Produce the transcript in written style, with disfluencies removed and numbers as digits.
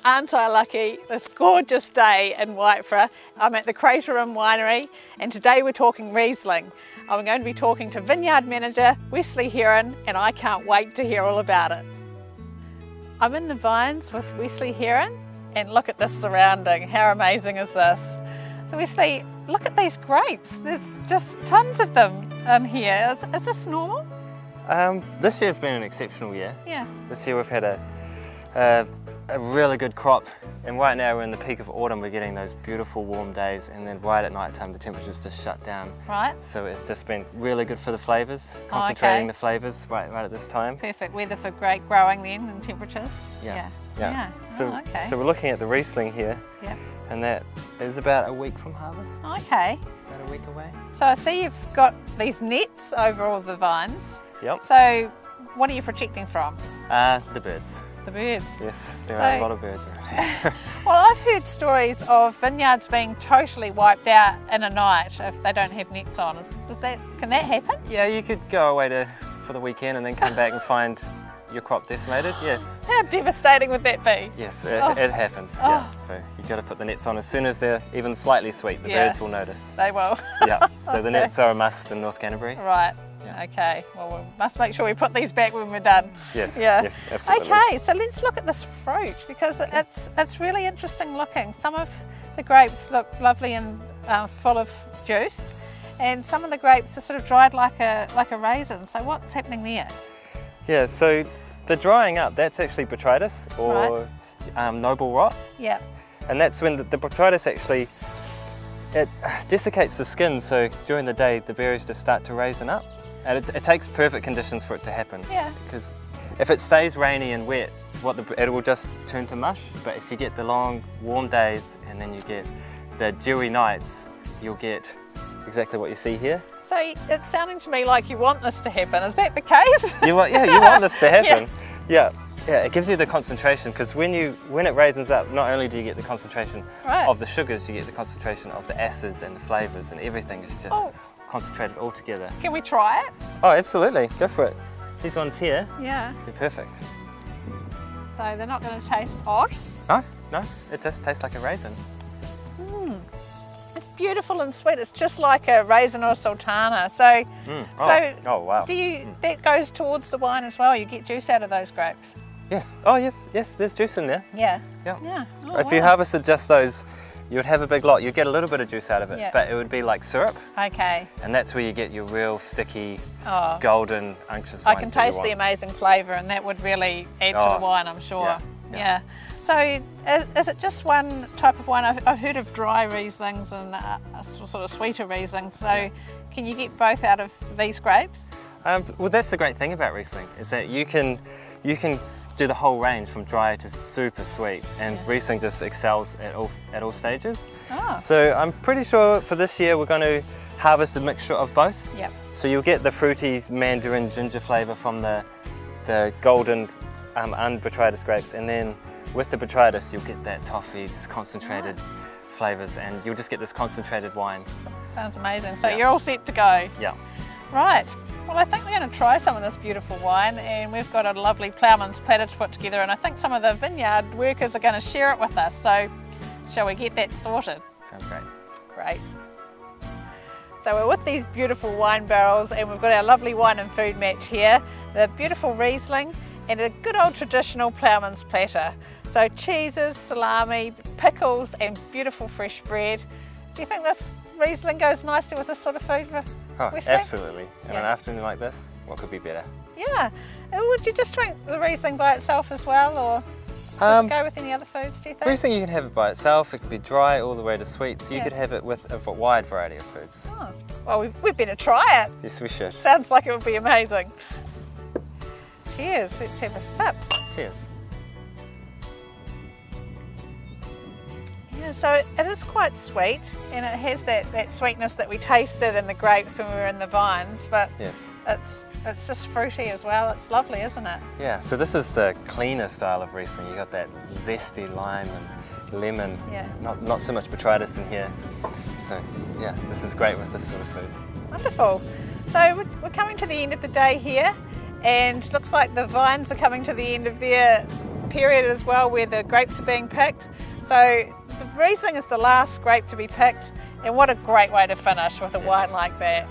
aren't I lucky, this gorgeous day in Waipara. I'm at the Crater Inn Winery and today we're talking Riesling. I'm going to be talking to Vineyard Manager Wesley Heron and I can't wait to hear all about it. I'm in the vines with Wesley Heron and look at this surrounding. How amazing is this? So Wesley, look at these grapes. There's just tons of them in here. Is this normal? This year's been an exceptional year. Yeah. This year we've had a really good crop, and right now we're in the peak of autumn. We're getting those beautiful warm days, and then right at night time the temperatures just shut down. Right. So it's just been really good for the flavours, concentrating the flavours right at this time. Perfect weather for grape growing then and temperatures. Yeah. So, so we're looking at the Riesling here, yeah. and that is about a week from harvest. Okay. About a week away. So I see you've got these nets over all the vines. Yep. So what are you protecting from? The birds. The birds. Yes, there are a lot of birds around here. Well, I've heard stories of vineyards being totally wiped out in a night if they don't have nets on. Can that happen? Yeah, you could go away for the weekend and then come back and find your crop decimated, yes. How devastating would that be? Yes, it happens, yeah. So you've got to put the nets on as soon as they're even slightly sweet. The birds will notice. They will. Yeah, so the nets are a must in North Canterbury. Right. Yeah. Okay, well we must make sure we put these back when we're done. Yes, yeah. Yes, absolutely. Okay, so let's look at this fruit because it's really interesting looking. Some of the grapes look lovely and full of juice, and some of the grapes are sort of dried like a raisin. So what's happening there? Yeah, so the drying up, that's actually botrytis or noble rot. Yeah. And that's when the botrytis actually, it desiccates the skin, so during the day the berries just start to raisin up. And it takes perfect conditions for it to happen. Yeah. Because if it stays rainy and wet, it will just turn to mush. But if you get the long, warm days and then you get the dewy nights, you'll get exactly what you see here. So it's sounding to me like you want this to happen. Is that the case? You want this to happen. Yeah. Yeah, it gives you the concentration because when it raisins up, not only do you get the concentration of the sugars, you get the concentration of the acids and the flavours, and everything is just concentrated all together. Can we try it? Oh, absolutely. Go for it. These ones here, they're perfect. So they're not going to taste odd? No, it just tastes like a raisin. It's beautiful and sweet. It's just like a raisin or a sultana. So, oh wow. That goes towards the wine as well. You get juice out of those grapes. Yes. Oh yes. There's juice in there. Yeah. Yeah. Oh, if you harvested just those, you would have a big lot. You'd get a little bit of juice out of it, but it would be like syrup. Okay. And that's where you get your real sticky, golden, unctuous I wines can taste the amazing flavour, and that would really add to the wine, I'm sure. Yeah. So is it just one type of wine? I've heard of dry Rieslings and sort of sweeter Rieslings. So can you get both out of these grapes? Well, that's the great thing about Riesling, is that you can do the whole range from dry to super sweet, and Riesling just excels at all stages. So I'm pretty sure for this year we're going to harvest a mixture of both. Yep. So you'll get the fruity mandarin ginger flavour from the golden unbotrytis grapes, and then with the botrytis you'll get that toffee, just concentrated flavours, and you'll just get this concentrated wine. Sounds amazing. So you're all set to go? Yeah. Right. Well, I think we're going to try some of this beautiful wine, and we've got a lovely ploughman's platter to put together, and I think some of the vineyard workers are going to share it with us. So shall we get that sorted? Sounds great. Great. So we're with these beautiful wine barrels, and we've got our lovely wine and food match here, the beautiful Riesling and a good old traditional ploughman's platter. So cheeses, salami, pickles and beautiful fresh bread. Do you think this Riesling goes nicely with this sort of food? Oh, absolutely. And an afternoon like this, what could be better? Yeah. Would you just drink the Riesling by itself as well, or does it go with any other foods, do you think? Riesling you can have it by itself. It could be dry all the way to sweet, so you could have it with a wide variety of foods. Oh. Well, we better try it. Yes, we should. Sounds like it would be amazing. Cheers. Let's have a sip. Cheers. Yeah, so it is quite sweet, and it has that sweetness that we tasted in the grapes when we were in the vines, but it's just fruity as well. It's lovely, isn't it? Yeah, so this is the cleaner style of Riesling. You got that zesty lime and lemon, not so much botrytis in here. So yeah, this is great with this sort of food. Wonderful. So we're coming to the end of the day here, and looks like the vines are coming to the end of their period as well where the grapes are being picked. So the Riesling is the last grape to be picked, and what a great way to finish with a wine like that.